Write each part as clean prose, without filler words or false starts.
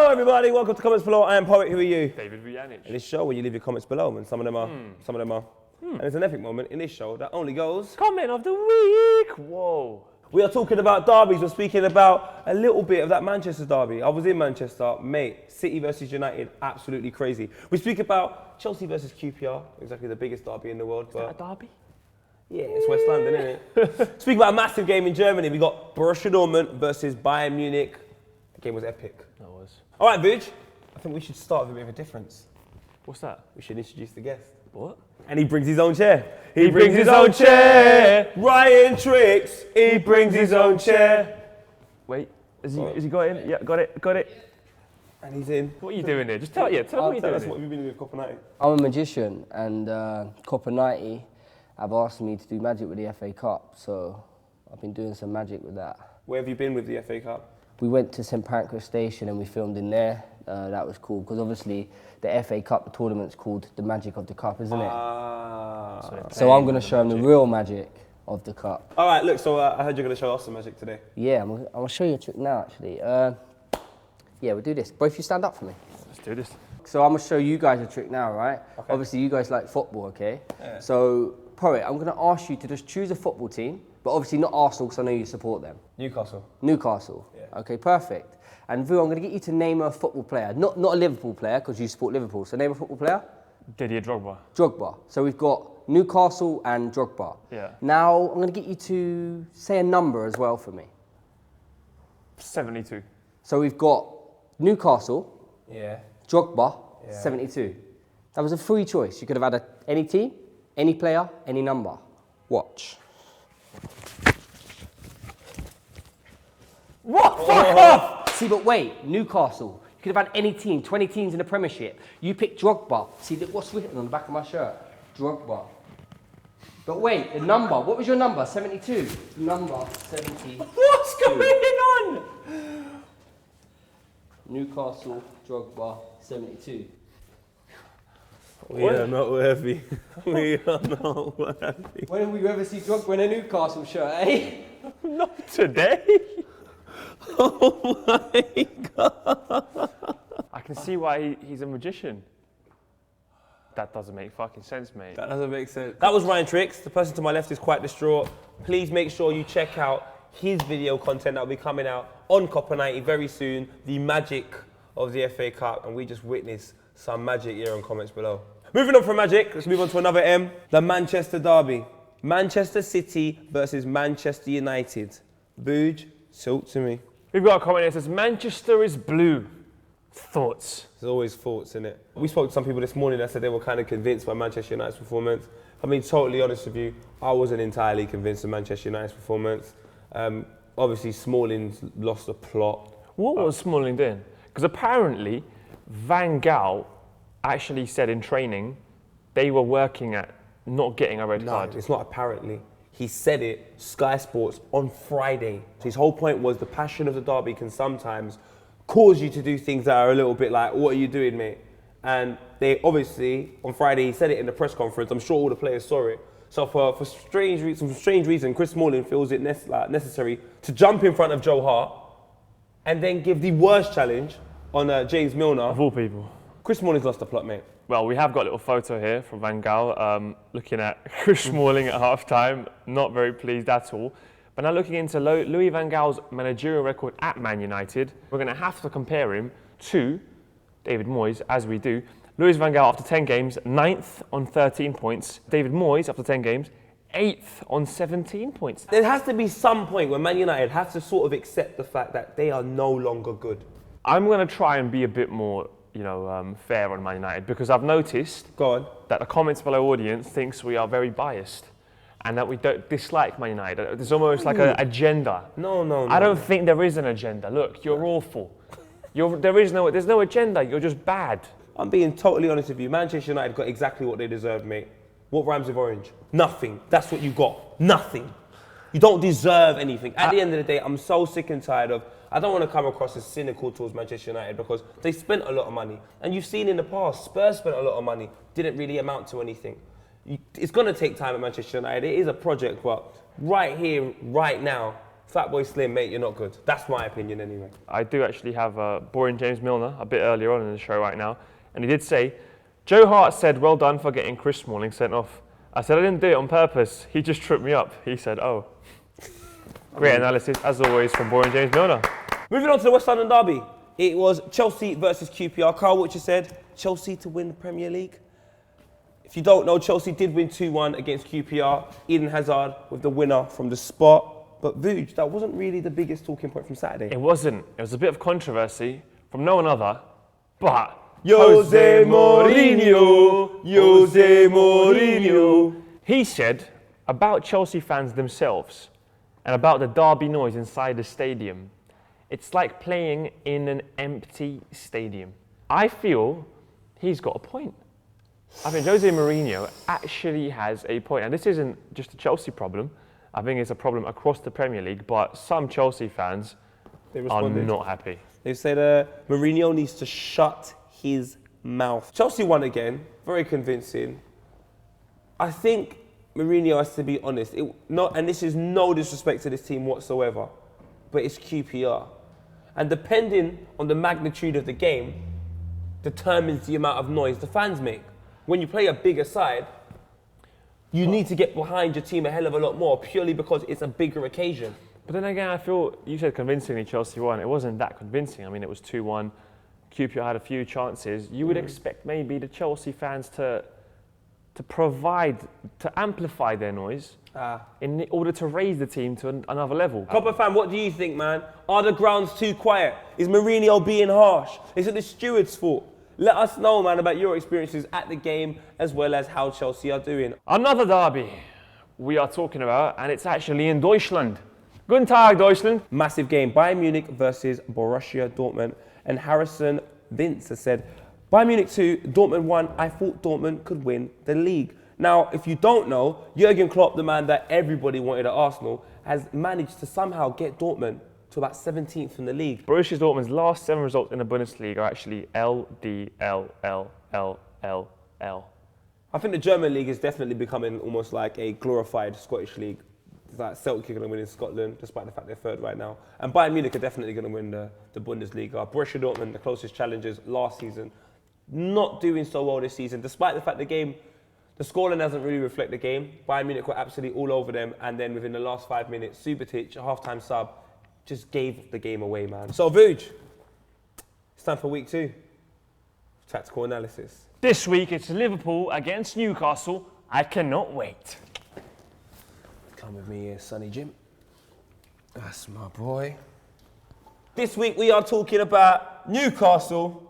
Hello everybody, welcome to Comments Below. I am Poet, who are you? David Vujanic. In this show where you leave your comments below, and some of them are. And it's an epic moment in this show that only goes... Comment of the week! Whoa. We are talking about derbies, we're speaking about a little bit of that Manchester derby. I was in Manchester, mate, City versus United, absolutely crazy. We speak about Chelsea versus QPR, exactly the biggest derby in the world. Is that a derby? Yeah, it's West London, isn't it? Speak about a massive game in Germany. We got Borussia Dortmund versus Bayern Munich. The game was epic. That was. All right, Vuj, I think we should start with a bit of a difference. What's that? We should introduce the guest. What? And he brings his own chair. He brings his own chair. Ryan Tricks, he brings his own chair. Wait, is he got in? Yeah, got it. And he's in. What are you doing here? Just tell me what you're doing. That's what we've been doing with Copper 90. I'm a magician, and Copper 90 have asked me to do magic with the FA Cup, so I've been doing some magic with that. Where have you been with the FA Cup? We went to St Pancras Station and we filmed in there. That was cool, because obviously the FA Cup, the tournament's called the Magic of the Cup, isn't it? So I'm going to show them the real magic of the cup. All right, look, so I heard you're going to show us some magic today. Yeah, I'm going to show you a trick now, actually. Yeah, we'll do this. Both of you stand up for me. Let's do this. So I'm going to show you guys a trick now, right? Okay. Obviously, you guys like football, okay? Yeah. So, Poet, I'm going to ask you to just choose a football team, but obviously not Arsenal, because I know you support them. Newcastle. Yeah. Okay, perfect. And Vu, I'm going to get you to name a football player, not a Liverpool player, because you support Liverpool. So name a football player. Didier Drogba. Drogba. So we've got Newcastle and Drogba. Yeah. Now I'm going to get you to say a number as well for me. 72. So we've got Newcastle, Yeah. Drogba, Yeah. 72. That was a free choice. You could have had any team, any player, any number. Watch. What? Fuck off! See, but wait, Newcastle. You could have had any team, 20 teams in the Premiership. You picked Drogba. See, look what's written on the back of my shirt. Drogba. But wait, the number. What was your number? 72. Number 72. What's going on? Newcastle, Drogba, 72. We are not worthy. We are not worthy. When have we ever seen Drogba in a Newcastle shirt, eh? Not today. Oh my God. I can see why he's a magician. That doesn't make fucking sense, mate. That doesn't make sense. That was Ryan Tricks. The person to my left is quite distraught. Please make sure you check out his video content that will be coming out on Copper 90 very soon. The magic of the FA Cup. And we just witnessed some magic here on Comments Below. Moving on from magic, let's move on to another M. The Manchester derby. Manchester City versus Manchester United. Vuj, talk to me. We've got a comment that says, Manchester is blue. Thoughts? There's always thoughts in it. We spoke to some people this morning that said they were kind of convinced by Manchester United's performance. I mean, totally honest with you, I wasn't entirely convinced of Manchester United's performance. Obviously, Smalling's lost the plot. What was Smalling doing? Because apparently, Van Gaal actually said in training they were working at not getting a red card. No, it's not apparently. He said it, Sky Sports, on Friday. His whole point was the passion of the derby can sometimes cause you to do things that are a little bit like, what are you doing, mate? And they obviously, on Friday, he said it in the press conference. I'm sure all the players saw it. So for some strange reason, Chris Smalling feels it necessary to jump in front of Joe Hart and then give the worst challenge on James Milner. Of all people. Chris Smalling's lost the plot, mate. Well, we have got a little photo here from Van Gaal looking at Chris Smalling at half-time. Not very pleased at all. But now looking into Louis Van Gaal's managerial record at Man United, we're going to have to compare him to David Moyes, as we do. Louis Van Gaal, after 10 games, 9th on 13 points. David Moyes, after 10 games, 8th on 17 points. There has to be some point where Man United has to sort of accept the fact that they are no longer good. I'm going to try and be a bit more, fair on Man United, because I've noticed that the Comments Below audience thinks we are very biased and that we don't dislike Man United. There's almost like an agenda. No. I don't think there is an agenda. Look, you're awful. There's no agenda. You're just bad. I'm being totally honest with you. Manchester United got exactly what they deserved, mate. What rhymes with orange? Nothing. That's what you got. Nothing. You don't deserve anything. At the end of the day, I'm so sick and tired of... I don't want to come across as cynical towards Manchester United because they spent a lot of money. And you've seen in the past, Spurs spent a lot of money. Didn't really amount to anything. It's going to take time at Manchester United. It is a project, but right here, right now, Fatboy Slim, mate, you're not good. That's my opinion anyway. I do actually have boring James Milner a bit earlier on in the show right now, and he did say, Joe Hart said, well done for getting Chris Smalling sent off. I said, I didn't do it on purpose. He just tripped me up. He said, oh. Great analysis, as always, from boring James Milner. Moving on to the West London derby. It was Chelsea versus QPR. Carl Witcher said, Chelsea to win the Premier League. If you don't know, Chelsea did win 2-1 against QPR. Eden Hazard with the winner from the spot. But Vuj, that wasn't really the biggest talking point from Saturday. It wasn't. It was a bit of controversy from no one other, but Jose Mourinho, Jose Mourinho. He said about Chelsea fans themselves and about the derby noise inside the stadium, it's like playing in an empty stadium. I feel he's got a point. I think Jose Mourinho actually has a point. And this isn't just a Chelsea problem. I think it's a problem across the Premier League, but some Chelsea fans are not happy. They said Mourinho needs to shut his mouth. Chelsea won again, very convincing. I think Mourinho has to be honest. And this is no disrespect to this team whatsoever, but it's QPR. And depending on the magnitude of the game, determines the amount of noise the fans make. When you play a bigger side, you need to get behind your team a hell of a lot more, purely because it's a bigger occasion. But then again, I feel you said convincingly Chelsea won. It wasn't that convincing. I mean, it was 2-1. QPR had a few chances. You would expect maybe the Chelsea fans to amplify their noise in order to raise the team to another level. Copper fan, what do you think, man? Are the grounds too quiet? Is Mourinho being harsh? Is it the steward's fault? Let us know, man, about your experiences at the game as well as how Chelsea are doing. Another derby we are talking about, and it's actually in Deutschland. Guten Tag, Deutschland. Massive game. Bayern Munich versus Borussia Dortmund. And Harrison Vince has said, Bayern Munich 2, Dortmund 1. I thought Dortmund could win the league. Now, if you don't know, Jurgen Klopp, the man that everybody wanted at Arsenal, has managed to somehow get Dortmund to about 17th in the league. Borussia Dortmund's last 7 results in the Bundesliga are actually L, D, L, L, L, L, L. I think the German league is definitely becoming almost like a glorified Scottish league. It's like Celtic are going to win in Scotland, despite the fact they're third right now. And Bayern Munich are definitely going to win the Bundesliga. Borussia Dortmund, the closest challengers last season, not doing so well this season, despite the fact the scoreline doesn't really reflect the game. Bayern Munich were absolutely all over them, and then within the last 5 minutes, Subotic, a half-time sub, just gave the game away, man. So, Vuj, it's time for week 2. Tactical analysis. This week, it's Liverpool against Newcastle. I cannot wait. Come with me here, Sonny Jim. That's my boy. This week, we are talking about Newcastle.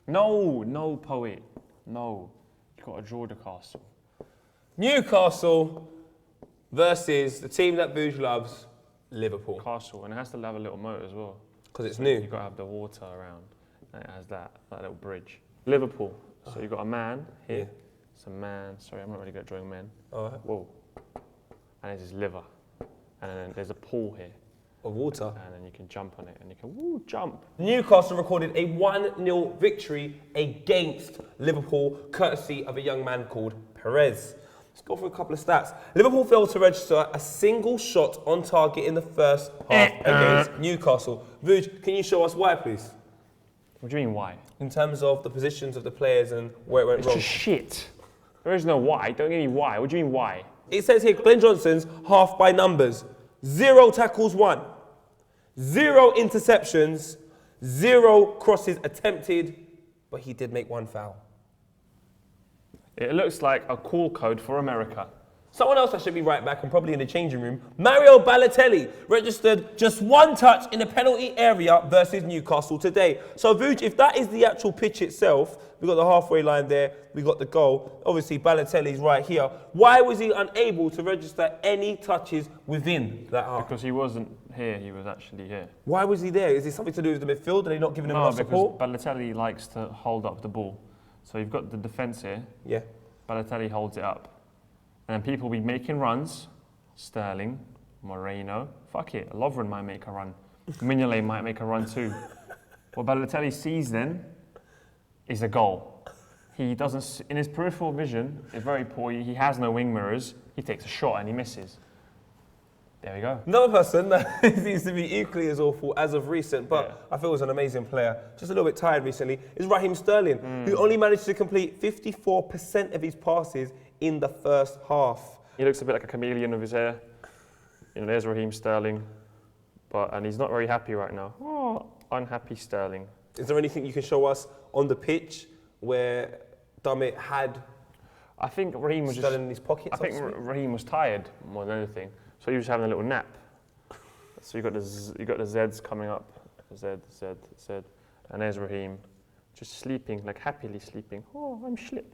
No, poet. No. You've got to draw the castle. Newcastle versus the team that Vuj loves, Liverpool. Castle, and it has to have a little moat as well. Because it's new. You've got to have the water around. And it has that little bridge. Liverpool. So you've got a man here. Yeah. It's a man. Sorry, I'm not really good at drawing men. All right. Whoa. And there's his liver. And then there's a pool here. Of water. And then you can jump on it. And you can, jump. Newcastle recorded a 1-0 victory against Liverpool, courtesy of a young man called Perez. Let's go for a couple of stats. Liverpool failed to register a single shot on target in the first half against Newcastle. Vuj, can you show us why, please? What do you mean, why? In terms of the positions of the players and where it went wrong. It's just shit. There is no why. Don't give me why. What do you mean, why? It says here, Glenn Johnson's half by numbers. 0 tackles won. 0 interceptions. 0 crosses attempted. But he did make 1 foul. It looks like a call code for America. Someone else that should be right back and probably in the changing room, Mario Balotelli registered just 1 touch in the penalty area versus Newcastle today. So Vuj, if that is the actual pitch itself, we've got the halfway line there, we got the goal. Obviously Balotelli's right here. Why was he unable to register any touches within that half? Because he wasn't here, he was actually here. Why was he there? Is it something to do with the midfield? Are they not giving him enough support? No, because Balotelli likes to hold up the ball. So you've got the defence here. Yeah. Balotelli holds it up. And then people will be making runs. Sterling, Moreno. Fuck it, Lovren might make a run. Mignolet might make a run too. What Balotelli sees then is a goal. He doesn't, in his peripheral vision, is very poor. He has no wing mirrors. He takes a shot and he misses. There we go. Another person that seems to be equally as awful as of recent, but I feel was an amazing player, just a little bit tired recently, is Raheem Sterling, who only managed to complete 54% of his passes in the first half. He looks a bit like a chameleon with his hair. You know, there's Raheem Sterling, and he's not very happy right now. Oh, unhappy Sterling. Is there anything you can show us on the pitch where Dummett had I think Raheem was Sterling in his pockets? I think Raheem was tired more than anything, so he was having a little nap. So you got the Zs coming up, Z, and there's Raheem, just sleeping, like happily sleeping. Oh, I'm slip,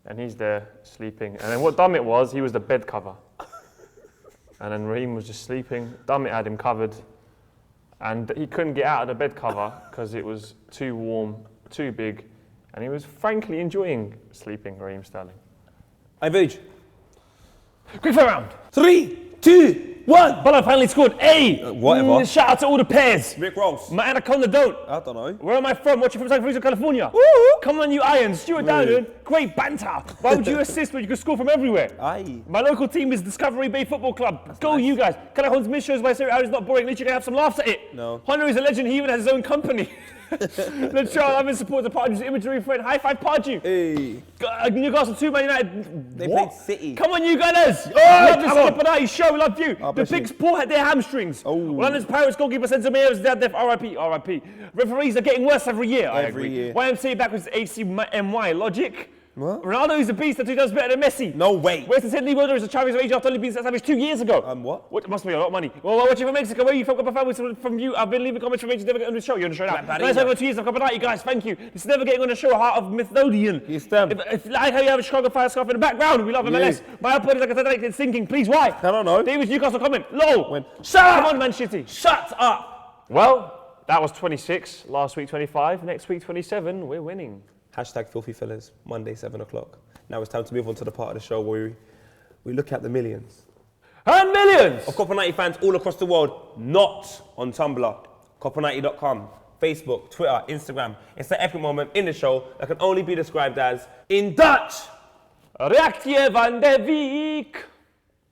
and he's there sleeping. And then what Dummett was, he was the bed cover, and then Raheem was just sleeping. Dummett had him covered, and he couldn't get out of the bed cover because it was too warm, too big, and he was frankly enjoying sleeping. Raheem Sterling. Ivage. Quick fire round. 3, 2, 1. But I finally scored. Hey! Whatever. Shout out to all the pairs. Rick Ross. My anaconda don't. I don't know. Where am I from? Watching from San Francisco, California. Woo! Come on, you irons. Stuart Dowden. Great banter. Why would you assist when you can score from everywhere? Aye. My local team is Discovery Bay Football Club. Go, you guys. Callaghan's miss shows by Sarah Aaron's not boring. At least you can have some laughs at it. No. Hunter is a legend. He even has his own company. Let's show I'm in support of Pardew's imagery friend. High five, Pardew. Hey. Newcastle 2, Man United. They What? played City. Come on, you gunners. Love this come on. Copenhagen show. We love you. Oh, The bless you. Pigs Paul had their hamstrings. Oh. London's Paris goalkeeper Sensimir is dead. RIP. RIP. Referees are getting worse every year. I Every agree. year. YMCA backwards ACMY. Logic. What? Ronaldo is a beast that he does better than Messi. No way. Western Sydney Wanderers are Chavez age after only being established 2 years ago. What? What must be a lot of money. Well, watching from Mexico, where you from? From you, I've been leaving comments from ages, never getting on the show. You're on the show now. Nice over 2 years of Copenhagen, guys. Thank you. It's never getting on the show. Heart of Mythodian. Yes, damn. If like how you have a Chicago Fire scarf in the background, we love MLS. My output is like a Titanic. It's sinking. Please, why? I don't know. David's Newcastle comment. Low. When? Shut up. Come on, Man City. Shut up. Well, that was 26. Last week 25. Next week 27. We're winning. Hashtag filthy fellas. Monday 7 o'clock. Now it's time to move on to the part of the show where we look at the millions. And millions! Of Copper90 fans all across the world, not on Tumblr, copper90.com, Facebook, Twitter, Instagram. It's the epic moment in the show that can only be described as, in Dutch, Reactie van de week.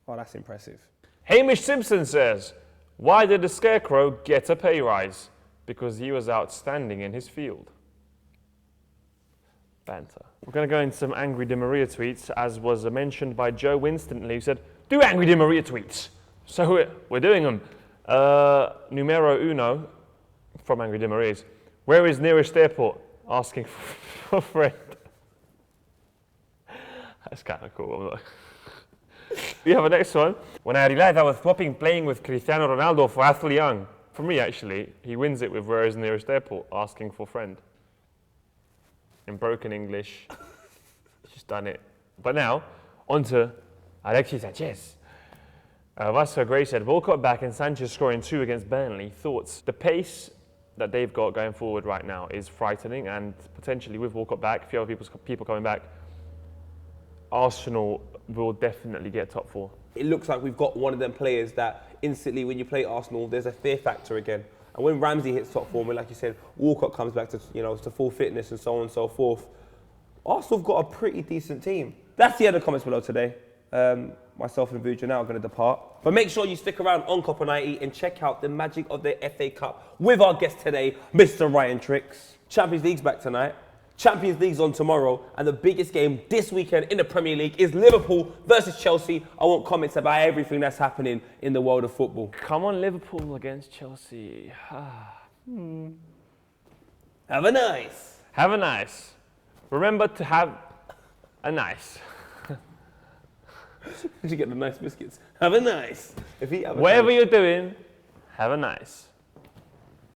oh, that's impressive. Hamish Simpson says, why did the Scarecrow get a pay rise? Because he was outstanding in his field. Banter. We're going to go into some Angry Di Maria tweets, as was mentioned by Joe Winston, who said, do Angry Di Maria tweets. So we're doing them. Numero uno, from Angry Di Maria's, where is nearest airport? Asking for a friend. That's kind of cool. We have a next one. When I realized I was swapping playing with Cristiano Ronaldo for Ashley Young. For me, actually, he wins it with where is nearest airport? Asking for friend. In broken English, just done it. But now, on to Alexis Sanchez. Vasco Gray said, Walcott back and Sanchez scoring 2 against Burnley. Thoughts? The pace that they've got going forward right now is frightening, and potentially with Walcott back, a few other people coming back, Arsenal will definitely get top 4. It looks like we've got one of them players that instantly when you play Arsenal, there's a fear factor again. And when Ramsey hits top form, and like you said, Walcott comes back to to full fitness and so on and so forth, Arsenal have got a pretty decent team. That's the other comments below today. Myself and Vuja now are going to depart. But make sure you stick around on Copper90 and check out the magic of the FA Cup with our guest today, Mr. Ryan Tricks. Champions League's back tonight. Champions League's on tomorrow, and the biggest game this weekend in the Premier League is Liverpool versus Chelsea. I want comments about everything that's happening in the world of football. Come on, Liverpool against Chelsea. Have a nice. Have a nice. Remember to have a nice. Did you get the nice biscuits? Have a nice. Whatever you're doing, have a nice.